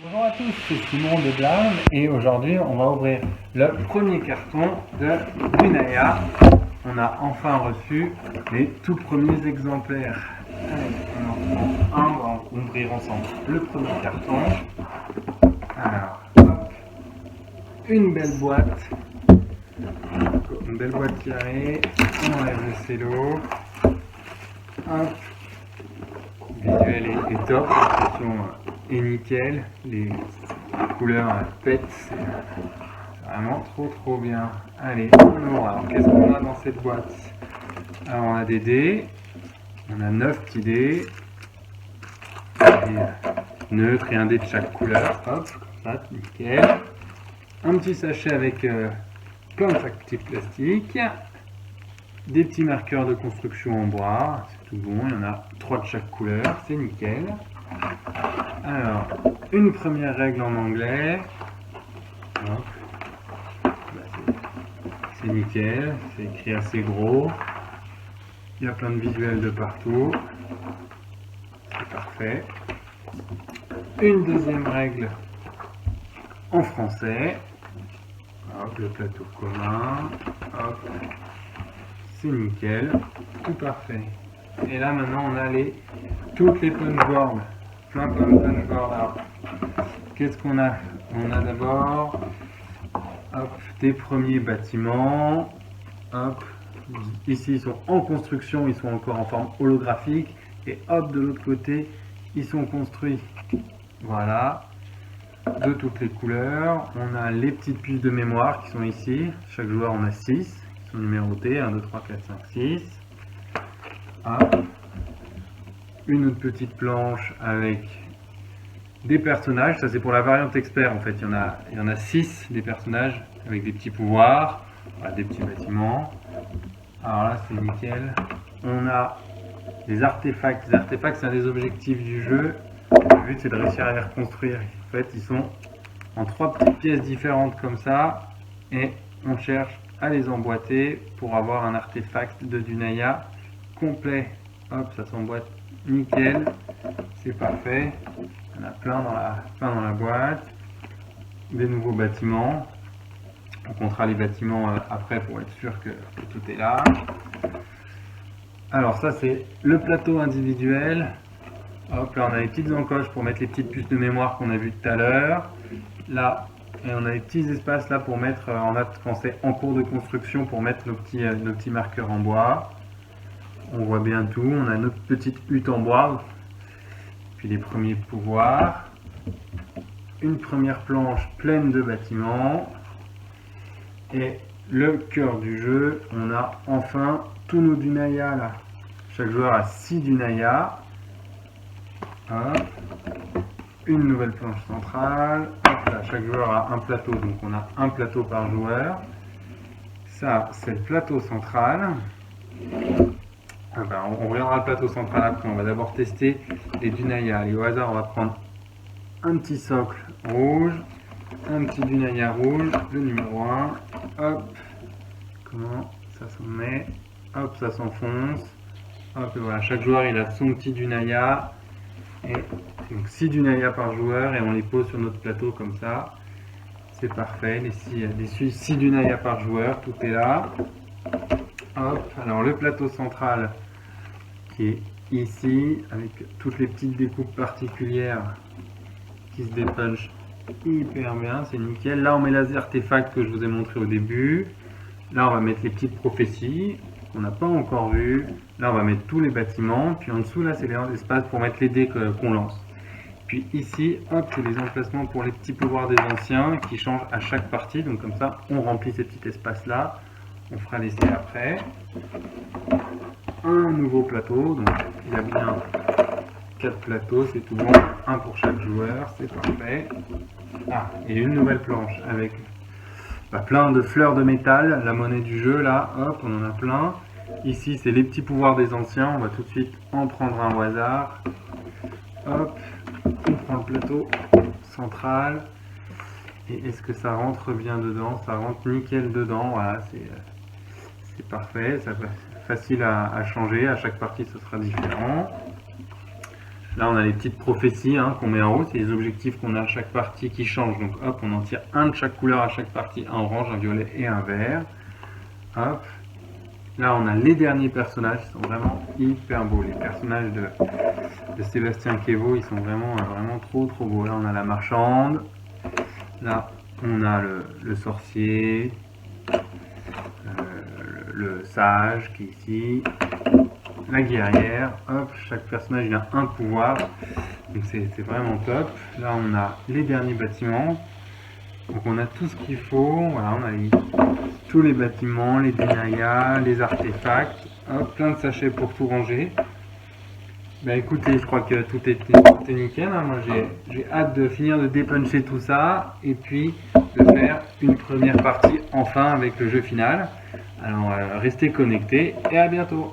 Bonjour à tous, c'est Simon de Blam et aujourd'hui on va ouvrir le premier carton de Dunaya. On a enfin reçu les tout premiers exemplaires. Allez, on en prend un, on va ouvrir ensemble le premier carton. Alors, hop, une belle boîte carrée, on enlève le cello. Hop. Le visuel est top, l'impression est nickel, les couleurs pètent, c'est vraiment trop bien. Allez, on ouvre. Alors qu'est-ce qu'on a dans cette boîte? Alors on a des dés, on a 9 petits dés, des neutres et un dé de chaque couleur, hop, comme ça, nickel. Un petit sachet avec plein de sacs petits plastiques, des petits marqueurs de construction en bois, c'est tout bon, il y en a 3 de chaque couleur, c'est nickel. Alors, une première règle en anglais, c'est nickel, c'est écrit assez gros, il y a plein de visuels de partout, c'est parfait. Une deuxième règle en français, hop, le plateau commun, hop. C'est nickel, tout parfait. Et là maintenant on a toutes les punchboards, plein de punchboards. Alors, qu'est-ce qu'on a? On a d'abord des premiers bâtiments. Hop, ici ils sont en construction, ils sont encore en forme holographique. Et hop, de l'autre côté, ils sont construits. Voilà, de toutes les couleurs. On a les petites puces de mémoire qui sont ici. Chaque joueur en a 6. Numéroté 1, 2, 3, 4, 5, 6. Une autre petite planche avec des personnages. Ça c'est pour la variante expert en fait. Il y en a 6 des personnages avec des petits pouvoirs, voilà, des petits bâtiments. Alors là c'est nickel. On a des artefacts. Les artefacts c'est un des objectifs du jeu. Le but c'est de réussir à les reconstruire. En fait ils sont en 3 petites pièces différentes comme ça. Et on cherche à les emboîter pour avoir un artefact de Dunaya complet. Hop, ça s'emboîte nickel, c'est parfait. Il y en a plein dans la boîte. Des nouveaux bâtiments. On comptera les bâtiments après pour être sûr que tout est là. Alors ça c'est le plateau individuel. Hop, là on a les petites encoches pour mettre les petites puces de mémoire qu'on a vues tout à l'heure. Là, et on a des petits espaces là pour mettre, quand c'est en cours de construction, pour mettre nos petits marqueurs en bois. On voit bien tout, on a notre petite hutte en bois, puis les premiers pouvoirs. Une première planche pleine de bâtiments. Et le cœur du jeu, on a enfin tous nos Dunaya là. Chaque joueur a 6 Dunaya. Une nouvelle planche centrale. Hop là, chaque joueur a un plateau, donc on a un plateau par joueur. Ça, c'est le plateau central. On regardera le plateau central après. On va d'abord tester les Dunaya. Allez, au hasard, on va prendre un petit socle rouge, un petit Dunaya rouge, le numéro 1. Hop, comment ça s'en met? Hop, ça s'enfonce. Hop, et voilà, chaque joueur il a son petit Dunaya. Et donc 6 Dunaya par joueur et on les pose sur notre plateau comme ça. C'est parfait, les 6 Dunaya par joueur, tout est là. Hop, alors le plateau central qui est ici avec toutes les petites découpes particulières qui se dépunchent hyper bien, c'est nickel. Là on met les artefacts que je vous ai montré au début. Là on va mettre les petites prophéties qu'on n'a pas encore vues. Là on va mettre tous les bâtiments, puis en dessous là c'est l'espace pour mettre les dés qu'on lance. Puis ici, hop, c'est les emplacements pour les petits pouvoirs des anciens qui changent à chaque partie. Donc comme ça, on remplit ces petits espaces-là. On fera l'essai après. Un nouveau plateau. Donc il y a bien 4 plateaux, c'est tout bon. Un pour chaque joueur, c'est parfait. Et une nouvelle planche avec plein de fleurs de métal. La monnaie du jeu, là, hop, on en a plein. Ici, c'est les petits pouvoirs des anciens. On va tout de suite en prendre un au hasard. Hop. On prend le plateau central et est-ce que ça rentre bien dedans? Ça rentre nickel dedans, voilà, c'est parfait, ça va facile à changer, à chaque partie ce sera différent. Là, on a les petites prophéties hein, qu'on met en haut, c'est les objectifs qu'on a à chaque partie qui changent. Donc hop, on en tire un de chaque couleur à chaque partie, un orange, un violet et un vert. Hop. Là, on a les derniers personnages, ils sont vraiment hyper beaux. Les personnages de Sébastien Quévot, ils sont vraiment trop beaux. Là, on a la marchande. Là, on a le sorcier. Le sage qui est ici. La guerrière. Hop, chaque personnage il a un pouvoir. Donc c'est vraiment top. Là, on a les derniers bâtiments. Donc on a tout ce qu'il faut. Voilà, on a tous les bâtiments, les Dunaya, les artefacts, hop, plein de sachets pour tout ranger. Ben écoutez, je crois que tout est nickel. Hein. Moi j'ai hâte de finir de dépuncher tout ça et puis de faire une première partie enfin avec le jeu final. Alors restez connectés et à bientôt.